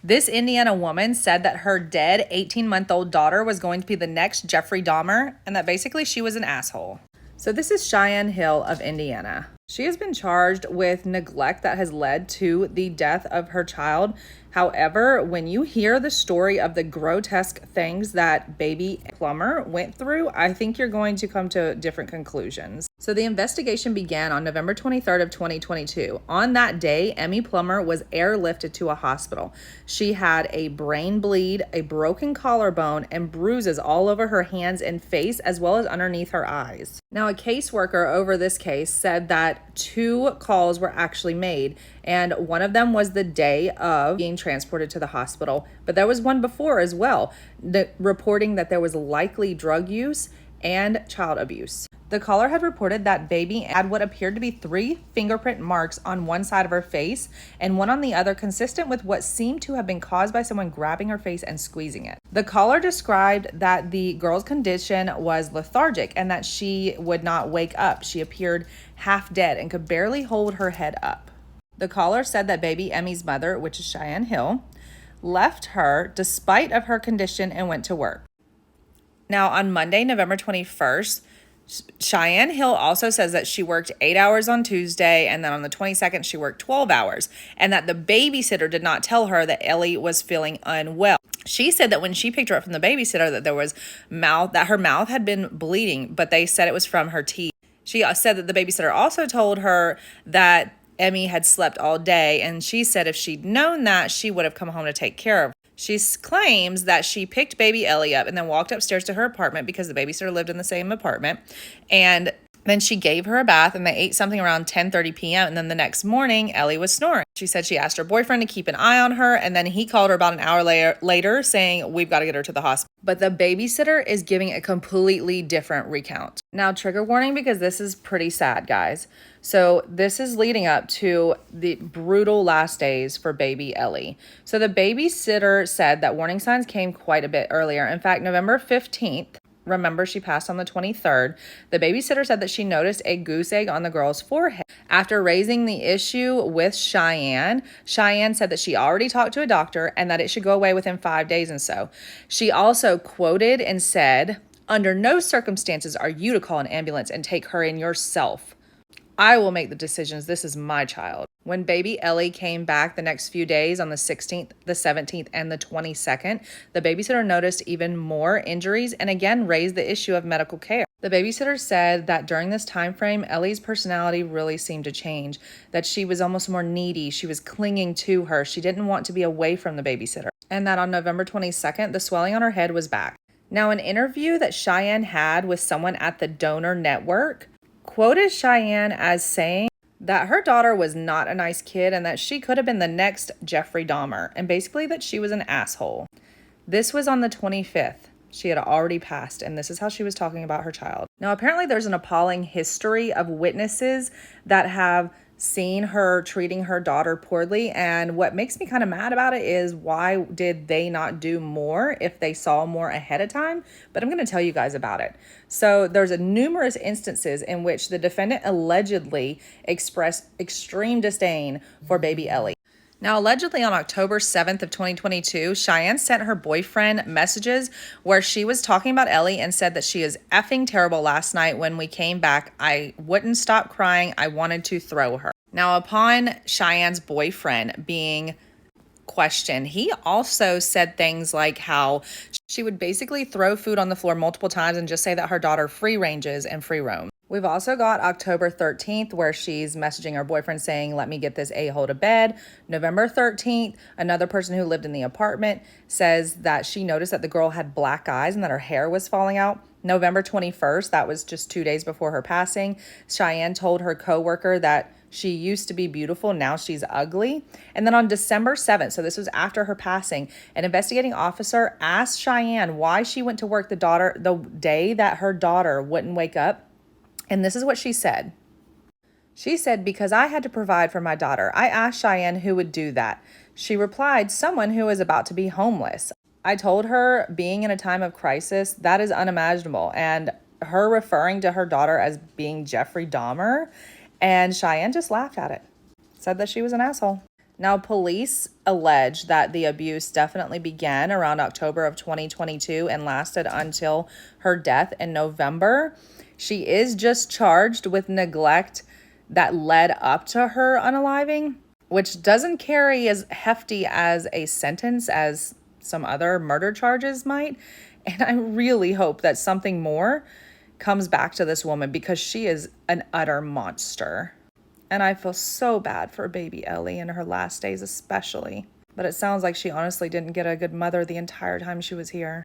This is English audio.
This Indiana woman said that her dead 18-month-old daughter was going to be the next Jeffrey Dahmer and that basically she was an asshole. So this is Cheyenne Hill of Indiana. She has been charged with neglect that has led to the death of her child. However, when you hear the story of the grotesque things that baby Plummer went through, I think you're going to come to different conclusions. So the investigation began on November 23rd of 2022. On that day, Emmy Plummer was airlifted to a hospital. She had a brain bleed, a broken collarbone, and bruises all over her hands and face, as well as underneath her eyes. Now, a caseworker over this case said that 2 calls were actually made, and one of them was the day of being transported to the hospital, but there was one before as well, reporting that there was likely drug use and child abuse. The caller had reported that baby had what appeared to be 3 fingerprint marks on one side of her face and one on the other, consistent with what seemed to have been caused by someone grabbing her face and squeezing it. The caller described that the girl's condition was lethargic and that she would not wake up. She appeared half dead and could barely hold her head up. The caller said that baby Emmy's mother, which is Cheyenne Hill, left her despite of her condition and went to work. Now, on Monday, November 21st, Cheyenne Hill also says that she worked 8 hours on Tuesday, and then on the 22nd, she worked 12 hours, and that the babysitter did not tell her that Ellie was feeling unwell. She said that when she picked her up from the babysitter, that that her mouth had been bleeding, but they said it was from her teeth. She said that the babysitter also told her that Emmy had slept all day, and she said if she'd known that, she would have come home to take care of her. She claims that she picked baby Ellie up and then walked upstairs to her apartment because the babysitter lived in the same apartment. And then she gave her a bath and they ate something around 10:30 p.m. And then the next morning, Ellie was snoring. She said she asked her boyfriend to keep an eye on her. And then he called her about an hour later saying, we've got to get her to the hospital. But the babysitter is giving a completely different recount. Now, trigger warning, because this is pretty sad, guys. So this is leading up to the brutal last days for baby Ellie. So the babysitter said that warning signs came quite a bit earlier. In fact, November 15th, remember she passed on the 23rd, the babysitter said that she noticed a goose egg on the girl's forehead. After raising the issue with Cheyenne said that she already talked to a doctor and that it should go away within 5 days and so. She also quoted and said, "Under no circumstances are you to call an ambulance and take her in yourself. I will make the decisions. This is my child." When baby Ellie came back the next few days on the 16th, the 17th, and the 22nd, the babysitter noticed even more injuries and again raised the issue of medical care. The babysitter said that during this time frame, Ellie's personality really seemed to change, that she was almost more needy. She was clinging to her. She didn't want to be away from the babysitter. And that on November 22nd, the swelling on her head was back. Now, an interview that Cheyenne had with someone at the donor network quoted Cheyenne as saying that her daughter was not a nice kid and that she could have been the next Jeffrey Dahmer, and basically that she was an asshole. This was on the 25th. She had already passed, and this is how she was talking about her child. Now, apparently there's an appalling history of witnesses that have seen her treating her daughter poorly, and what makes me kind of mad about it is why did they not do more if they saw more ahead of time? But I'm going to tell you guys about it. So there's numerous instances in which the defendant allegedly expressed extreme disdain for baby Ellie. Now, allegedly on October 7th of 2022, Cheyenne sent her boyfriend messages where she was talking about Ellie and said that she is effing terrible. Last night when we came back, I wouldn't stop crying. I wanted to throw her. Now, upon Cheyenne's boyfriend being questioned, he also said things like how she would basically throw food on the floor multiple times and just say that her daughter free ranges and free roams. We've also got October 13th where she's messaging her boyfriend saying, "Let me get this a-hole to bed." November 13th, another person who lived in the apartment says that she noticed that the girl had black eyes and that her hair was falling out. November 21st, that was just 2 days before her passing, Cheyenne told her coworker that she used to be beautiful, now she's ugly. And then on December 7th, so this was after her passing, an investigating officer asked Cheyenne why she went to work the day that her daughter wouldn't wake up. And this is what she said. She said, "Because I had to provide for my daughter. I asked Cheyenne who would do that. She replied, someone who is about to be homeless. I told her being in a time of crisis, that is unimaginable." And her referring to her daughter as being Jeffrey Dahmer, and Cheyenne just laughed at it, said that she was an asshole. Now, police allege that the abuse definitely began around October of 2022 and lasted until her death in November. She is just charged with neglect that led up to her unaliving, which doesn't carry as hefty as a sentence as some other murder charges might. And I really hope that something more comes back to this woman because she is an utter monster. And I feel so bad for baby Ellie in her last days especially. But it sounds like she honestly didn't get a good mother the entire time she was here.